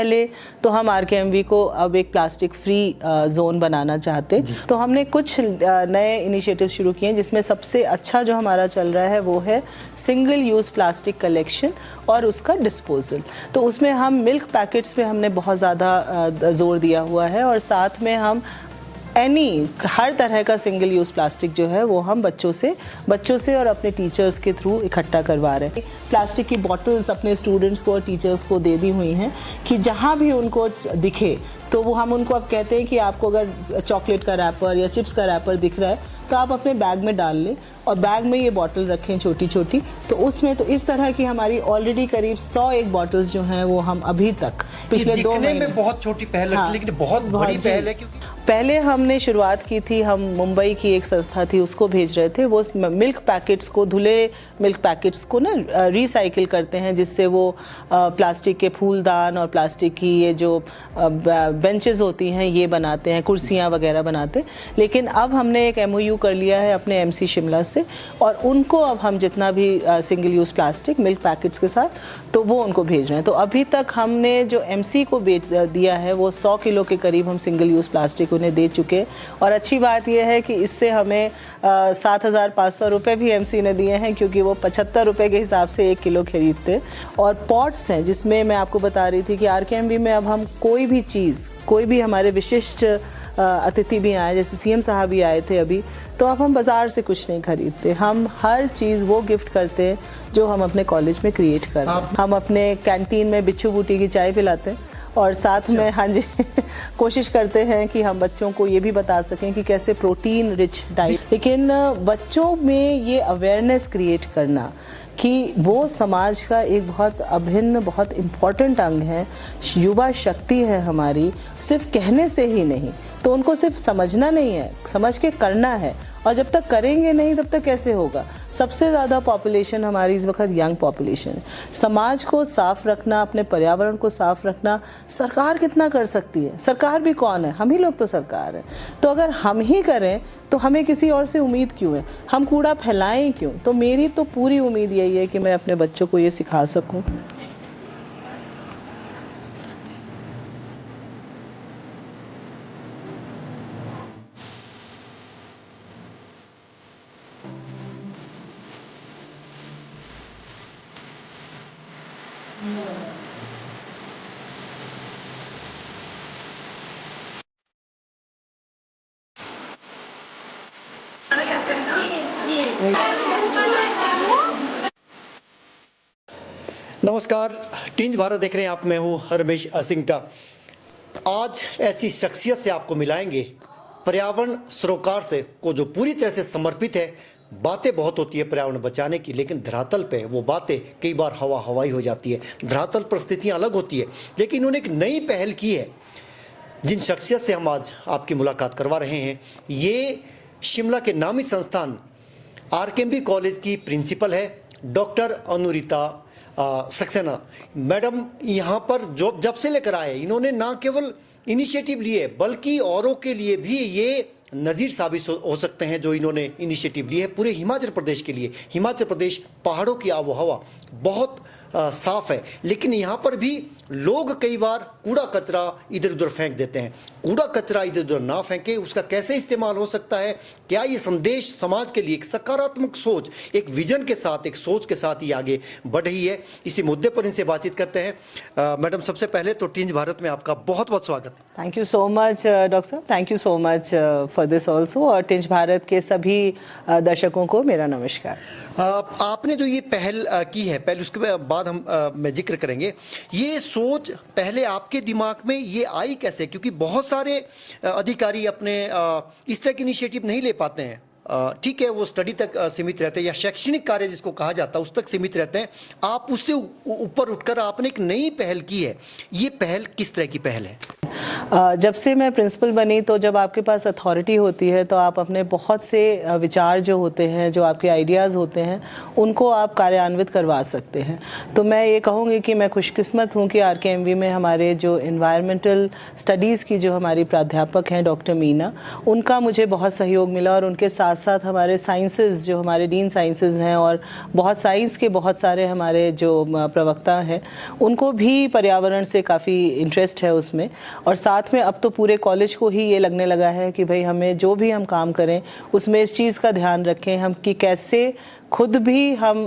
पहले तो हम RKMV को अब एक प्लास्टिक फ्री जोन बनाना चाहते, तो हमने कुछ नए इनिशिएटिव शुरू किए हैं, जिसमें सबसे अच्छा जो हमारा चल रहा है वो है सिंगल यूज़ प्लास्टिक कलेक्शन और उसका डिस्पोजल। तो उसमें हम मिल्क पैकेट्स पे हमने बहुत ज़्यादा जोर दिया हुआ है, और साथ में हम हर तरह का सिंगल यूज़ प्लास्टिक जो है वो हम बच्चों से और अपने टीचर्स के थ्रू इकट्ठा करवा रहे हैं। प्लास्टिक की बॉटल्स अपने स्टूडेंट्स को और टीचर्स को दे दी हुई हैं कि जहाँ भी उनको दिखे तो वो हम उनको अब कहते हैं कि आपको अगर चॉकलेट का रैपर या चिप्स का रैपर दिख रहा है तो आप अपने बैग में डाल लें, और बैग में ये बॉटल रखें छोटी छोटी। तो उसमें तो इस तरह की हमारी ऑलरेडी करीब 101 बॉटल्स जो हैं वो हम अभी तक पिछले 2 महीने में बहुत छोटी पहल लगती है, लेकिन बहुत बड़ी पहल है। क्योंकि पहले हमने शुरुआत की थी, हम मुंबई की एक संस्था थी उसको भेज रहे थे, वो मिल्क पैकेट्स को, धुले मिल्क पैकेट्स को ना रिसाइकिल करते हैं, जिससे वो प्लास्टिक के फूलदान और प्लास्टिक की ये जो बेंचेस होती हैं ये बनाते हैं, कुर्सियाँ वगैरह बनाते हैं। लेकिन अब हमने एक MOU कर लिया है अपने MC शिमला से, और उनको अब हम जितना भी single use plastic milk packets के साथ तो वो उनको भेज रहे हैं। तो अभी तक हमने जो MC को दिया है वो 100 किलो के करीब हम सिंगल यूज़ प्लास्टिक उन्हें दे चुके। और अच्छी बात यह है कि इससे हमें 7,500 रुपये भी MC ने दिए हैं, क्योंकि वो 75 रुपये के हिसाब से 1 किलो खरीदते। और पॉट्स हैं जिसमें मैं आपको बता रही थी कि RKMV में अब हम कोई भी चीज़, कोई भी हमारे विशिष्ट अतिथि भी आए, जैसे CM साहब भी आए थे अभी, तो अब हम बाज़ार से कुछ नहीं खरीदते, हम हर चीज़ वो गिफ्ट करते हैं जो हम अपने कॉलेज में क्रिएट कर रहे हैं। हम अपने कैंटीन में बिच्छू बूटी की चाय पिलाते हैं, और साथ में हाँ जी कोशिश करते हैं कि हम बच्चों को ये भी बता सकें कि कैसे प्रोटीन रिच डाइट। लेकिन बच्चों में ये अवेयरनेस क्रिएट करना कि वो समाज का एक बहुत अभिन्न, बहुत इम्पॉर्टेंट अंग है, युवा शक्ति है हमारी, सिर्फ कहने से ही नहीं, तो उनको सिर्फ समझना नहीं है, समझ के करना है। और जब तक करेंगे नहीं तब तक कैसे होगा। सबसे ज़्यादा पॉपुलेशन हमारी इस वक्त यंग पॉपुलेशन है। समाज को साफ़ रखना, अपने पर्यावरण को साफ़ रखना सरकार कितना कर सकती है? सरकार भी कौन है? हम ही लोग तो सरकार है। तो अगर हम ही करें तो हमें किसी और से उम्मीद क्यों है? हम कूड़ा फैलाएं क्यों? तो मेरी तो पूरी उम्मीद यही है कि मैं अपने बच्चों को ये सिखा सकूं। नमस्कार, टिंज भारत देख रहे हैं आप। मैं हूं रमेश असिंगटा। आज ऐसी शख्सियत से आपको मिलाएंगे, पर्यावरण सरोकार से को जो पूरी तरह से समर्पित है। बातें बहुत होती है पर्यावरण बचाने की, लेकिन धरातल पे वो बातें कई बार हवाई हो जाती है। धरातल परिस्थितियां अलग होती है, लेकिन इन्होंने एक नई पहल की है। जिन शख्सियत से हम आज आपकी मुलाकात करवा रहे हैं, ये शिमला के नामी संस्थान RKMV कॉलेज की प्रिंसिपल है, डॉक्टर अनुरिता सक्सेना मैडम। यहाँ पर जब से लेकर आए, इन्होंने ना केवल इनिशिएटिव लिए बल्कि औरों के लिए भी ये नज़ीर साबित हो सकते हैं जो इन्होंने इनिशिएटिव लिए है पूरे हिमाचल प्रदेश के लिए। हिमाचल प्रदेश पहाड़ों की आबो हवा बहुत साफ है, लेकिन यहाँ पर भी लोग कई बार कूड़ा कचरा इधर उधर फेंक देते हैं। कूड़ा कचरा इधर उधर ना फेंके, उसका कैसे इस्तेमाल हो सकता है? क्या ये संदेश समाज के लिए एक सकारात्मक सोच, एक विजन के साथ, एक सोच के साथ ही आगे बढ़ रही है? इसी मुद्दे पर इनसे बातचीत करते हैं। मैडम, सबसे पहले तो टिंज भारत में आपका बहुत बहुत स्वागत है। Thank you so much doctor साहब, thank you so much for this also. और टिंज भारत के सभी दर्शकों को मेरा नमस्कार। आपने जो ये पहल की है, पहले उसके बाद हम मैं जिक्र करेंगे, ये सोच पहले आपके दिमाग में ये आई कैसे? क्योंकि बहुत सारे अधिकारी अपने इस तरह के इनिशिएटिव नहीं ले पाते हैं। ठीक है, वो स्टडी तक सीमित रहते हैं या शैक्षणिक कार्य जिसको कहा जाता है उस तक सीमित रहते हैं। आप उससे ऊपर उठकर आपने एक नई पहल की है। ये पहल किस तरह की पहल है? जब से मैं प्रिंसिपल बनी तो जब आपके पास अथॉरिटी होती है तो आप अपने बहुत से विचार जो होते हैं, जो आपके आइडियाज़ होते हैं, उनको आप कार्यान्वित करवा सकते हैं। तो मैं ये कहूँगी कि मैं खुशकिस्मत हूँ कि RKMV में हमारे जो एनवायरमेंटल स्टडीज़ की जो हमारी प्राध्यापक हैं डॉक्टर मीना, उनका मुझे बहुत सहयोग मिला और उनके साथ साथ हमारे साइंसेज़ जो हमारे डीन साइंसेज़ हैं और बहुत साइंस के बहुत सारे हमारे जो प्रवक्ता हैं, उनको भी पर्यावरण से काफ़ी इंटरेस्ट है उसमें। और साथ में अब तो पूरे कॉलेज को ही ये लगने लगा है कि भाई हमें जो भी हम काम करें उसमें इस चीज़ का ध्यान रखें हम कि कैसे खुद भी हम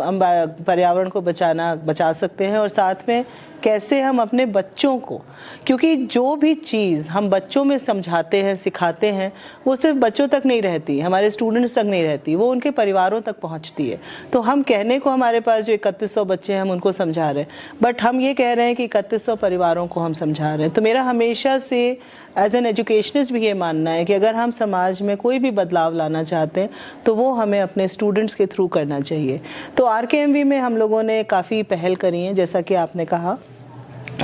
पर्यावरण को बचा सकते हैं और साथ में कैसे हम अपने बच्चों को, क्योंकि जो भी चीज़ हम बच्चों में समझाते हैं, सिखाते हैं, वो सिर्फ बच्चों तक नहीं रहती, हमारे स्टूडेंट्स तक नहीं रहती, वो उनके परिवारों तक पहुंचती है। तो हम कहने को हमारे पास जो 3100 बच्चे हैं हम उनको समझा रहे हैं, बट हम ये कह रहे हैं कि 3100 परिवारों को हम समझा रहे हैं। तो मेरा हमेशा से एज एन एजुकेशनिस्ट भी ये मानना है कि अगर हम समाज में कोई भी बदलाव लाना चाहते हैं तो वो हमें अपने स्टूडेंट्स के थ्रू करना चाहिए। तो RKMV में हम लोगों ने काफ़ी पहल करी हैं, जैसा कि आपने कहा।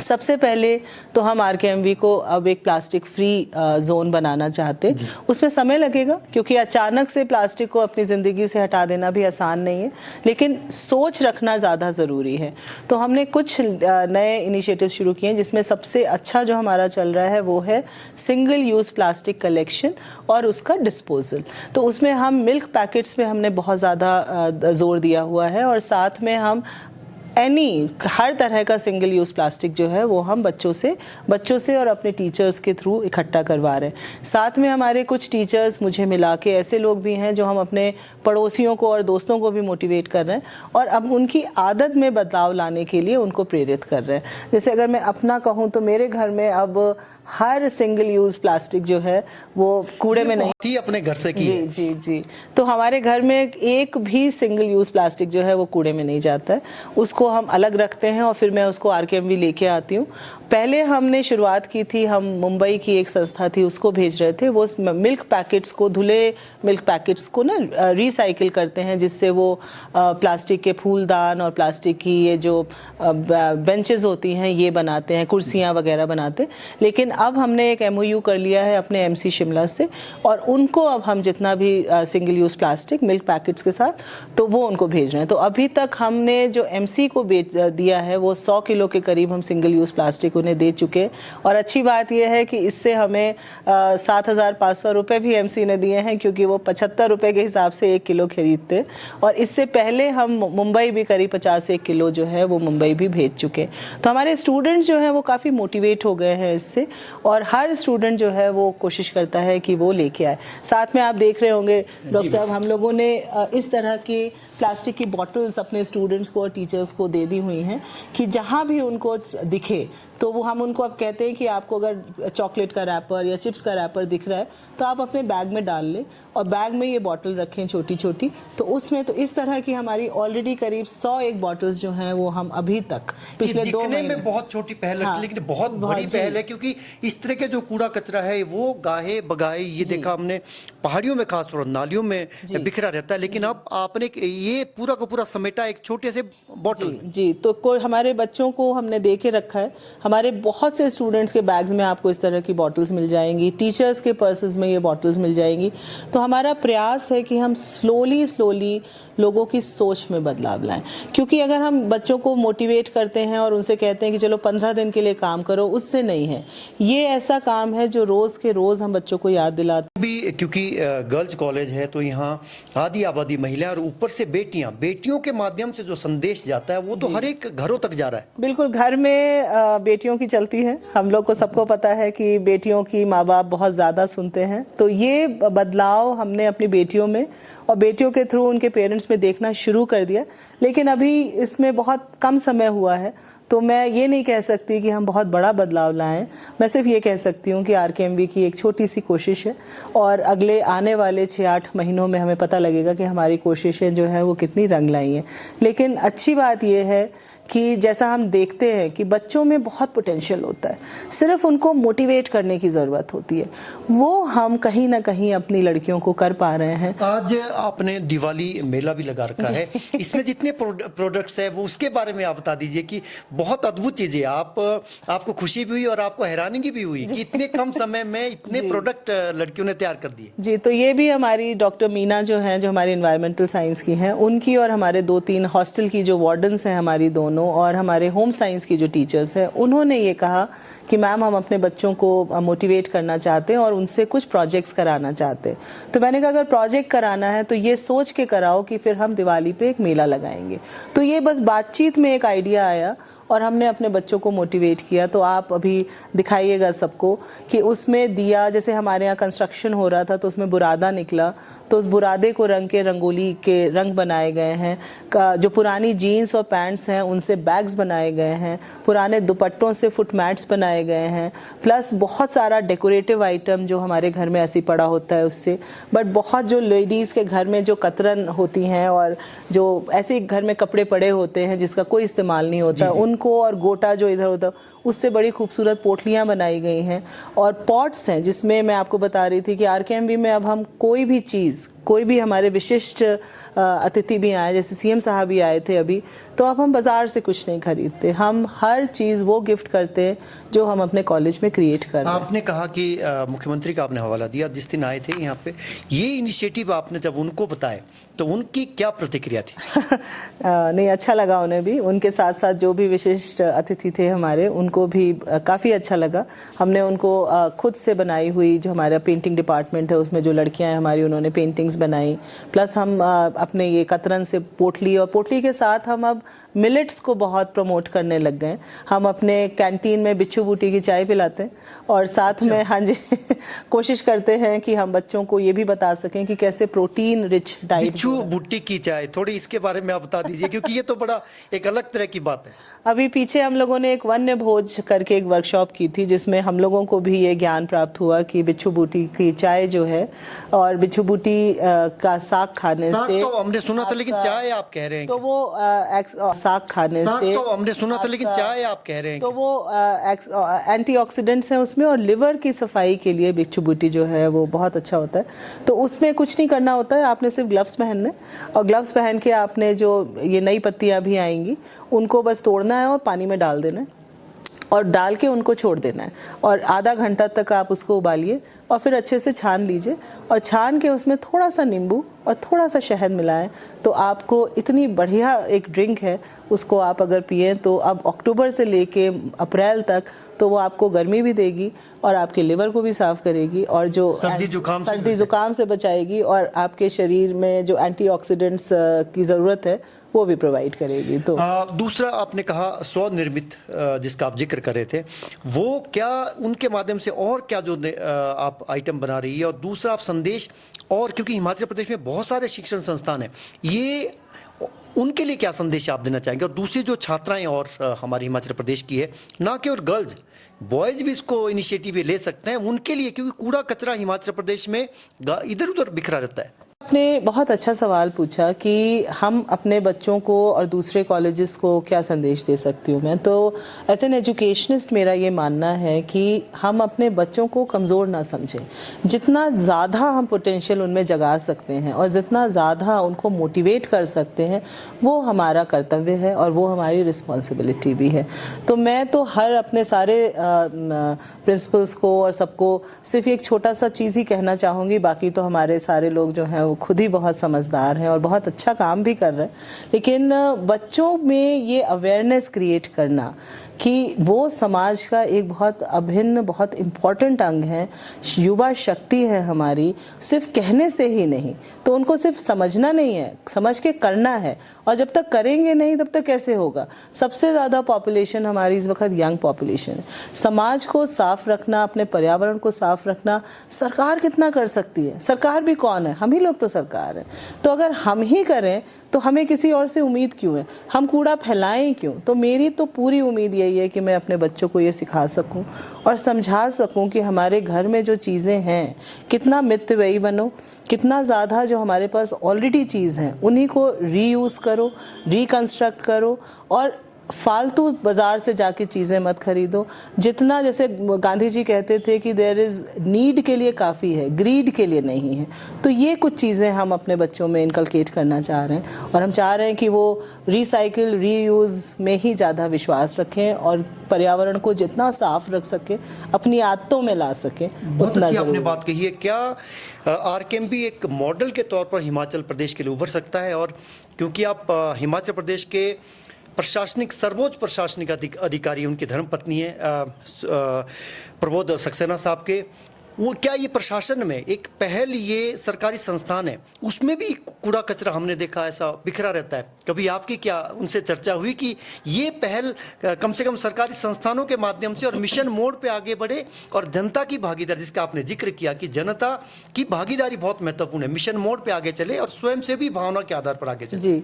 सबसे पहले तो हम RKMV को अब एक प्लास्टिक फ्री जोन बनाना चाहते। उसमें समय लगेगा क्योंकि अचानक से प्लास्टिक को अपनी ज़िंदगी से हटा देना भी आसान नहीं है, लेकिन सोच रखना ज़्यादा ज़रूरी है। तो हमने कुछ नए इनिशिएटिव शुरू किए हैं, जिसमें सबसे अच्छा जो हमारा चल रहा है वो है सिंगल यूज़ प्लास्टिक कलेक्शन और उसका डिस्पोजल। तो उसमें हम मिल्क पैकेट्स में हमने बहुत ज़्यादा जोर दिया हुआ है और साथ में हम हर तरह का सिंगल यूज़ प्लास्टिक जो है वो हम बच्चों से और अपने टीचर्स के थ्रू इकट्ठा करवा रहे हैं। साथ में हमारे कुछ टीचर्स मुझे मिला के ऐसे लोग भी हैं जो हम अपने पड़ोसियों को और दोस्तों को भी मोटिवेट कर रहे हैं और अब उनकी आदत में बदलाव लाने के लिए उनको प्रेरित कर रहे हैं। जैसे अगर मैं अपना कहूँ तो मेरे घर में अब हर सिंगल यूज़ प्लास्टिक जो है वो कूड़े में नहीं थी, अपने घर से की जी जी जी। तो हमारे घर में एक भी सिंगल यूज़ प्लास्टिक जो है वो कूड़े में नहीं जाता है, उसको हम अलग रखते हैं और फिर मैं उसको RKMV लेके आती हूँ। पहले हमने शुरुआत की थी, हम मुंबई की एक संस्था थी उसको भेज रहे थे। वो मिल्क पैकेट्स को, धुले मिल्क पैकेट्स को ना रिसाइकिल करते हैं, जिससे वो प्लास्टिक के फूलदान और प्लास्टिक की ये जो बेंचेस होती हैं ये बनाते हैं, कुर्सियाँ वगैरह बनाते हैं। लेकिन अब हमने एक MOU कर लिया है अपने MC शिमला से और उनको अब हम जितना भी single use plastic milk packets के साथ तो वो उनको भेज रहे हैं। तो अभी तक हमने जो MC को दिया है वो 100 किलो के करीब हम सिंगल यूज़ प्लास्टिक उन्हें दे चुके हैं। और अच्छी बात यह है कि इससे हमें 7,500 रुपये भी MC ने दिए हैं, क्योंकि वो 75 रुपये के हिसाब से 1 किलो खरीदते। और इससे पहले हम मुंबई भी करीब 50-1 किलो जो है वो मुंबई भी भेज चुके। तो हमारे स्टूडेंट्स जो हैं वो काफ़ी मोटिवेट हो गए हैं इससे और हर स्टूडेंट जो है वो कोशिश करता है कि वो लेके आए। साथ में आप देख रहे होंगे डॉक्टर साहब, हम लोगों ने इस तरह की प्लास्टिक की बॉटल्स अपने स्टूडेंट्स को और टीचर्स को दे दी हुई हैं कि जहाँ भी उनको दिखे तो वो हम उनको अब कहते हैं कि आपको अगर चॉकलेट का रैपर या चिप्स का रैपर दिख रहा है तो आप अपने बैग में डाल लें और बैग में ये बॉटल रखें छोटी छोटी। तो उसमें तो इस तरह की हमारी ऑलरेडी करीब 101 बॉटल्स जो हैं वो हम अभी तक पिछले 2 महीने में बहुत छोटी पहल लगती है, लेकिन बहुत बड़ी पहल है, क्योंकि इस तरह के जो कूड़ा कचरा है वो गाहे बगाहे ये देखा हमने पहाड़ियों में, खासतौर नालियों में बिखरा रहता है, लेकिन अब आपने ये पूरा का पूरा समेटा एक छोटे से बॉटल जी। तो कोई हमारे बच्चों को हमने दे के रखा है, हमारे बहुत से स्टूडेंट्स के बैग्स में आपको इस तरह की बॉटल्स मिल जाएंगी, टीचर्स के पर्सेस में ये बॉटल्स मिल जाएंगी। तो हमारा प्रयास है कि हम स्लोली लोगों की सोच में बदलाव लाएं, क्योंकि अगर हम बच्चों को मोटिवेट करते हैं और उनसे कहते हैं कि चलो 15 दिन के लिए काम करो, उससे नहीं है। ये ऐसा काम है जो रोज़ के रोज़ हम बच्चों को याद दिलाते भी, क्योंकि गर्ल्स कॉलेज है तो यहाँ आधी आबादी महिला और ऊपर से बेटियों के माध्यम से जो संदेश जाता है वो तो हर एक घरों तक जा रहा है। बिल्कुल, घर में बेटियों की चलती है, हम लोग को सबको पता है कि बेटियों की माँ बाप बहुत ज़्यादा सुनते हैं। तो ये बदलाव हमने अपनी बेटियों में और बेटियों के थ्रू उनके पेरेंट्स में देखना शुरू कर दिया, लेकिन अभी इसमें बहुत कम समय हुआ है। तो मैं ये नहीं कह सकती कि हम बहुत बड़ा बदलाव लाएं, मैं सिर्फ ये कह सकती हूँ कि RKMV की एक छोटी सी कोशिश है और अगले आने वाले 6-8 महीनों में हमें पता लगेगा कि हमारी कोशिशें जो हैं वो कितनी रंग लाई हैं। लेकिन अच्छी बात ये है कि जैसा हम देखते हैं कि बच्चों में बहुत पोटेंशियल होता है, सिर्फ उनको मोटिवेट करने की ज़रूरत होती है, वो हम कहीं ना कहीं अपनी लड़कियों को कर पा रहे हैं। आज आपने दिवाली मेला भी लगा रखा है, इसमें जितने प्रोडक्ट्स है वो उसके बारे में आप बता दीजिए कि बहुत अद्भुत चीज़ें, आपको खुशी भी हुई और आपको हैरानी भी हुई कि इतने कम समय में इतने प्रोडक्ट लड़कियों ने तैयार कर दिए। जी, तो ये भी हमारी डॉक्टर मीना जो हैं, जो हमारी इन्वायरमेंटल साइंस की हैं, उनकी और हमारे 2-3 हॉस्टल की जो वार्डन्स हैं हमारी दोनों, और हमारे होम साइंस की जो टीचर्स हैं, उन्होंने ये कहा कि मैम हम अपने बच्चों को मोटिवेट करना चाहते हैं और उनसे कुछ प्रोजेक्ट्स कराना चाहते हैं। तो मैंने कहा अगर प्रोजेक्ट कराना है तो ये सोच के कराओ कि फिर हम दिवाली पे एक मेला लगाएंगे। तो ये बस बातचीत में एक आइडिया आया और हमने अपने बच्चों को मोटिवेट किया। तो आप अभी दिखाइएगा सबको कि उसमें दिया, जैसे हमारे यहाँ कंस्ट्रक्शन हो रहा था तो उसमें बुरादा निकला, तो उस बुरादे को रंग के रंगोली के रंग बनाए गए हैं। जो पुरानी जीन्स और पैंट्स हैं उनसे बैग्स बनाए गए हैं, पुराने दुपट्टों से फुट मैट्स बनाए गए हैं, प्लस बहुत सारा डेकोरेटिव आइटम जो हमारे घर में ऐसे ही पड़ा होता है उससे। बट बहुत जो लेडीज़ के घर में जो कतरन होती हैं और जो ऐसे घर में कपड़े पड़े होते हैं जिसका कोई इस्तेमाल नहीं होता, उनको, और गोटा जो इधर उधर, उससे बड़ी खूबसूरत पोटलियाँ बनाई गई हैं। और पॉट्स हैं जिसमें मैं आपको बता रही थी कि आरकेएमवी में अब हम कोई भी चीज़, कोई भी हमारे विशिष्ट अतिथि भी आए, जैसे सीएम साहब भी आए थे अभी, तो अब हम बाज़ार से कुछ नहीं खरीदते, हम हर चीज़ वो गिफ्ट करते हैं जो हम अपने कॉलेज में क्रिएट कर रहे हैं। आपने कहा कि मुख्यमंत्री का आपने हवाला दिया, जिस दिन आए थे यहाँ पे, ये इनिशिएटिव आपने जब उनको बताए तो उनकी क्या प्रतिक्रिया थी? नहीं, अच्छा लगा उन्हें भी, उनके साथ साथ जो भी विशिष्ट अतिथि थे हमारे, उनको भी काफ़ी अच्छा लगा। हमने उनको खुद से बनाई हुई, जो हमारा पेंटिंग डिपार्टमेंट है उसमें जो लड़कियां हैं हमारी, उन्होंने पेंटिंग्स बनाई, प्लस हम अपने ये कतरन से पोटली, और पोटली के साथ हम अब मिलेट्स को बहुत प्रमोट करने लग गए। हम अपने कैंटीन में बिच्छू बूटी की चाय पिलाते हैं और साथ में, हाँ जी, कोशिश करते हैं कि हम बच्चों को ये भी बता सकें कि कैसे प्रोटीन रिच डाइट। बिच्छू बूटी की चाय, थोड़ी इसके बारे में आप बता दीजिए, क्योंकि ये तो बड़ा एक अलग तरह की बात है। अभी पीछे हम लोगों ने एक वन्य भोज करके एक वर्कशॉप की थी जिसमें हम लोगों को भी ये ज्ञान प्राप्त हुआ कि बिच्छू बूटी की चाय जो है और बिच्छू बूटी का साग खाने से, तो हमने सुना था, लेकिन चाय आप कह रहे हैं, तो वो साग खाने से, तो हमने सुना था, लेकिन चाय आप कह रहे हैं, तो वो एंटीऑक्सीडेंट्स हैं उसमें, और लिवर की सफाई के लिए बिच्छू बूटी जो है वो बहुत अच्छा होता है। तो उसमें कुछ नहीं करना होता है, आपने सिर्फ ग्लव्स पहनने, और ग्लव्स पहन के आपने जो ये नई पत्तियां भी आएंगी उनको बस तोड़ना है और पानी में डाल देना है और डाल के उनको छोड़ देना है, और आधा घंटा तक आप उसको उबालिए और फिर अच्छे से छान लीजिए, और छान के उसमें थोड़ा सा नींबू और थोड़ा सा शहद मिलाएं, तो आपको इतनी बढ़िया एक ड्रिंक है, उसको आप अगर पिएं तो अब अक्टूबर से लेके अप्रैल तक तो वो आपको गर्मी भी देगी और आपके लिवर को भी साफ़ करेगी, और जो सर्दी जुकाम से बचाएगी, और आपके शरीर में जो एंटीऑक्सीडेंट्स की ज़रूरत है वो भी प्रोवाइड करेगी। तो दूसरा आपने कहा स्वनिर्मित, जिसका आप जिक्र कर रहे थे, वो क्या उनके माध्यम से और क्या जो आप आइटम बना रही है, और दूसरा आप संदेश, और क्योंकि हिमाचल प्रदेश में बहुत सारे शिक्षण संस्थान हैं, ये उनके लिए क्या संदेश आप देना चाहेंगे? और दूसरी जो छात्राएं और हमारी हिमाचल प्रदेश की है, ना केवल गर्ल्स, बॉयज भी इसको इनिशिएटिव ले सकते हैं, उनके लिए, क्योंकि कूड़ा कचरा हिमाचल प्रदेश में इधर उधर बिखरा रहता है। आपने बहुत अच्छा सवाल पूछा कि हम अपने बच्चों को और दूसरे कॉलेजेस को क्या संदेश दे सकती हूँ मैं। तो एज एन एजुकेशनिस्ट मेरा ये मानना है कि हम अपने बच्चों को कमज़ोर ना समझें। जितना ज़्यादा हम पोटेंशियल उनमें जगा सकते हैं और जितना ज़्यादा उनको मोटिवेट कर सकते हैं, वो हमारा कर्तव्य है और वो हमारी रिस्पॉन्सिबिलिटी भी है। तो मैं तो हर अपने सारे प्रिंसिपल्स को और सबको सिर्फ एक छोटा सा चीज़ ही कहना चाहूँगी, बाकी तो हमारे सारे लोग जो हैं वो खुद ही बहुत समझदार हैं और बहुत अच्छा काम भी कर रहे हैं। लेकिन बच्चों में ये अवेयरनेस क्रिएट करना कि वो समाज का एक बहुत अभिन्न, बहुत इम्पॉर्टेंट अंग है, युवा शक्ति है हमारी, सिर्फ कहने से ही नहीं, तो उनको सिर्फ समझना नहीं है, समझ के करना है। और जब तक करेंगे नहीं तब तक कैसे होगा? सबसे ज़्यादा पॉपुलेशन हमारी इस वक्त यंग पॉपुलेशन है। समाज को साफ रखना, अपने पर्यावरण को साफ रखना सरकार कितना कर सकती है? सरकार भी कौन है? हम ही लोग तो सरकार है। तो अगर हम ही करें तो हमें किसी और से उम्मीद क्यों है? हम कूड़ा फैलाएं क्यों? तो मेरी तो पूरी उम्मीद यही है कि मैं अपने बच्चों को ये सिखा सकूं और समझा सकूं कि हमारे घर में जो चीज़ें हैं, कितना मितव्ययी बनो, कितना ज़्यादा जो हमारे पास ऑलरेडी चीज़ हैं उन्हीं को रीयूज़ करो, रिकंस्ट्रक्ट करो, और फालतू बाजार से जाके चीज़ें मत खरीदो। जितना, जैसे गांधी जी कहते थे कि देयर इज़ नीड के लिए काफ़ी है, ग्रीड के लिए नहीं है। तो ये कुछ चीज़ें हम अपने बच्चों में इनकलकेट करना चाह रहे हैं, और हम चाह रहे हैं कि वो रिसाइकिल, रीयूज़ में ही ज़्यादा विश्वास रखें और पर्यावरण को जितना साफ रख सके, अपनी आदतों में ला सकें, बहुत उतना अच्छी आपने ज़रूरी। बात कही है। क्या आरकेएमवी एक मॉडल के तौर पर हिमाचल प्रदेश के लिए उभर सकता है? और क्योंकि आप हिमाचल प्रदेश के प्रशासनिक, सर्वोच्च प्रशासनिक अधिकारी, उनकी धर्मपत्नी है प्रबोध सक्सेना साहब के, वो क्या ये प्रशासन में एक पहल, ये सरकारी संस्थान है, उसमें भी कूड़ा कचरा हमने देखा ऐसा बिखरा रहता है। कभी आपकी क्या उनसे चर्चा हुई कि ये पहल कम से कम सरकारी संस्थानों के माध्यम से और मिशन मोड पे आगे बढ़े, और जनता की भागीदारी, जिसका आपने जिक्र किया कि जनता की भागीदारी बहुत महत्वपूर्ण है, मिशन मोड पे आगे चले और स्वयं से भी भावना के आधार पर आगे चले? जी,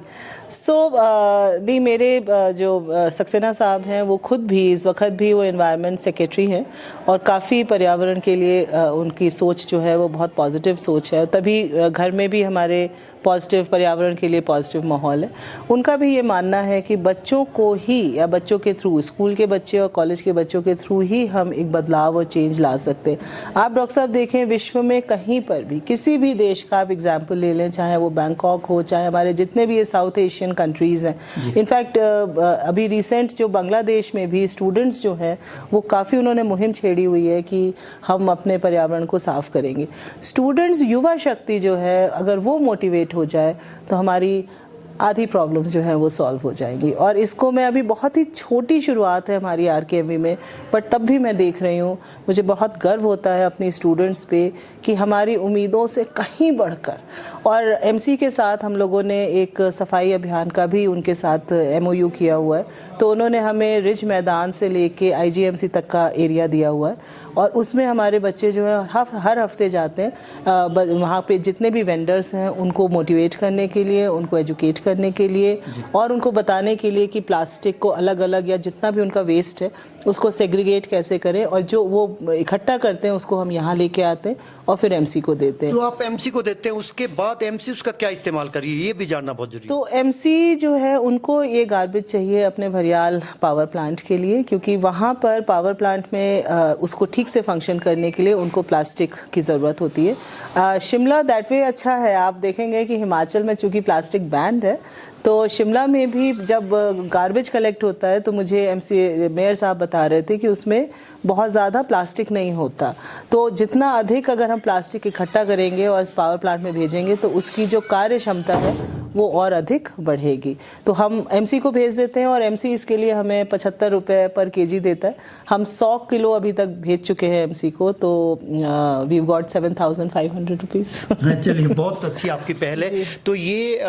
दी मेरे जो सक्सेना साहब हैं, वो खुद भी इस वक्त भी वो एनवायरनमेंट सेक्रेटरी हैं, और काफ़ी पर्यावरण के लिए उनकी सोच जो है वो बहुत पॉजिटिव सोच है। तभी घर में भी हमारे पॉजिटिव, पर्यावरण के लिए पॉजिटिव माहौल है। उनका भी ये मानना है कि बच्चों को ही, या बच्चों के थ्रू, स्कूल के बच्चे और कॉलेज के बच्चों के थ्रू ही हम एक बदलाव और चेंज ला सकते हैं। आप डॉक्टर साहब देखें, विश्व में कहीं पर भी, किसी भी देश का आप एग्जाम्पल ले लें, चाहे वो बैंकॉक हो, चाहे हमारे जितने भी ये साउथ एशियन कंट्रीज़ हैं। इनफैक्ट अभी रिसेंट जो बांग्लादेश में भी स्टूडेंट्स जो हैं, वो काफ़ी उन्होंने मुहिम छेड़ी हुई है कि हम अपने पर्यावरण को साफ करेंगे। स्टूडेंट्स, युवा शक्ति जो है, अगर वो मोटिवेट हो जाए तो हमारी आधी प्रॉब्लम्स जो हैं वो सॉल्व हो जाएंगी। और इसको मैं, अभी बहुत ही छोटी शुरुआत है हमारी आरकेएमवी में, बट तब भी मैं देख रही हूँ, मुझे बहुत गर्व होता है अपनी स्टूडेंट्स पे कि हमारी उम्मीदों से कहीं बढ़कर। और एमसी के साथ हम लोगों ने एक सफाई अभियान का भी उनके साथ एमओयू किया हुआ है। तो उन्होंने हमें रिज मैदान से लेके आईजीएमसी तक का एरिया दिया हुआ है, और उसमें हमारे बच्चे जो है हर हफ्ते जाते हैं। वहाँ पे जितने भी वेंडर्स हैं उनको मोटिवेट करने के लिए, उनको एजुकेट करने के लिए, और उनको बताने के लिए कि प्लास्टिक को अलग अलग, या जितना भी उनका वेस्ट है उसको सेग्रीगेट कैसे करें, और जो वो इकट्ठा करते हैं उसको हम यहाँ लेके आते हैं और फिर एमसी को देते हैं। तो आप एमसी को देते हैं, उसके बाद एमसी उसका क्या इस्तेमाल करिए, ये भी जानना बहुत जरूरी है। तो एमसी जो है, उनको ये गार्बेज चाहिए अपने भरियाल पावर प्लांट के लिए, क्योंकि वहाँ पर पावर प्लांट में उसको ठीक से फंक्शन करने के लिए उनको प्लास्टिक की ज़रूरत होती है। शिमला दैट वे अच्छा है, आप देखेंगे कि हिमाचल में चूँकि प्लास्टिक बैंड है, तो शिमला में भी जब गार्बेज कलेक्ट होता है तो मुझे एमसी मेयर साहब बता रहे थे कि उसमें बहुत ज़्यादा प्लास्टिक नहीं होता। तो जितना अधिक अगर हम प्लास्टिक इकट्ठा करेंगे और इस पावर प्लांट में भेजेंगे तो उसकी जो कार्य क्षमता है वो और अधिक बढ़ेगी। तो हम एमसी को भेज देते हैं, और एमसी इसके लिए हमें 75 रुपये पर केजी देता है। हम 100 किलो अभी तक भेज चुके हैं एमसी को, तो वी गॉट 7,500 रुपीज़। चलिए, बहुत अच्छी आपकी पहल है। तो ये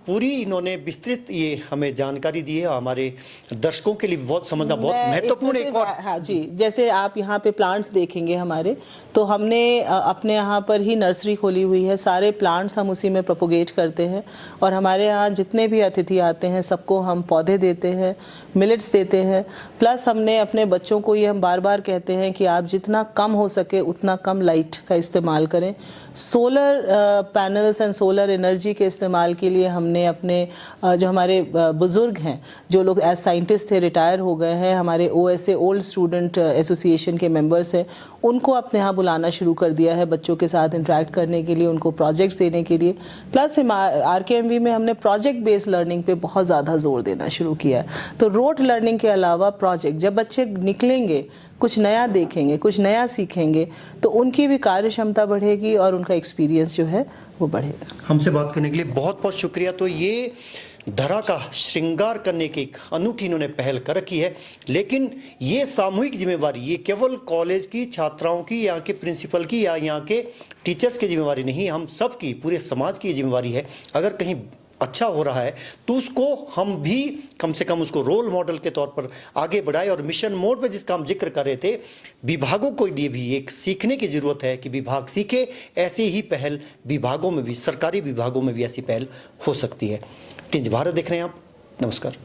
पूरी इन्होंने विस्तृत ये हमें जानकारी दी है, हमारे दर्शकों के लिए बहुत समझना बहुत महत्वपूर्ण। एक और, हाँ जी, जैसे आप यहाँ पे प्लांट्स देखेंगे हमारे, तो हमने अपने यहाँ पर ही नर्सरी खोली हुई है, सारे प्लांट्स हम उसी में प्रोपोगेट करते हैं, और हमारे यहाँ जितने भी अतिथि आते हैं सबको हम पौधे देते हैं, मिलेट्स देते हैं। प्लस हमने अपने बच्चों को ये हम बार बार कहते हैं कि आप जितना कम हो सके उतना कम लाइट का इस्तेमाल करें। Solar panels and solar energy के इस्तेमाल के लिए हमने अपने जो हमारे बुज़ुर्ग हैं, जो लोग एज साइंटिस्ट थे, रिटायर हो गए हैं, हमारे OSA ओल्ड स्टूडेंट एसोसिएशन के मेंबर्स हैं, उनको अपने यहाँ बुलाना शुरू कर दिया है बच्चों के साथ इंटरेक्ट करने के लिए, उनको प्रोजेक्ट्स देने के लिए। प्लस आरकेएमवी में हमने प्रोजेक्ट बेस्ड लर्निंग पे बहुत ज़्यादा जोर देना शुरू किया है। तो रोट लर्निंग के अलावा प्रोजेक्ट, जब बच्चे निकलेंगे, कुछ नया देखेंगे, कुछ नया सीखेंगे, तो उनकी भी कार्य क्षमता बढ़ेगी और उनका एक्सपीरियंस जो है वो बढ़ेगा। हमसे बात करने के लिए बहुत बहुत शुक्रिया। तो ये धरा का श्रृंगार करने की एक अनूठी इन्होंने पहल कर रखी है, लेकिन ये सामूहिक जिम्मेवारी, ये केवल कॉलेज की छात्राओं की, यहाँ के प्रिंसिपल की या यहाँ के टीचर्स की जिम्मेवारी नहीं, हम सब की, पूरे समाज की जिम्मेवारी है। अगर कहीं अच्छा हो रहा है तो उसको हम भी कम से कम उसको रोल मॉडल के तौर पर आगे बढ़ाए। और मिशन मोड पे जिसका हम जिक्र कर रहे थे, विभागों को लिए भी एक सीखने की ज़रूरत है कि विभाग सीखे। ऐसी ही पहल विभागों में भी, सरकारी विभागों में भी ऐसी पहल हो सकती है। तेज भारत देख रहे हैं आप, नमस्कार।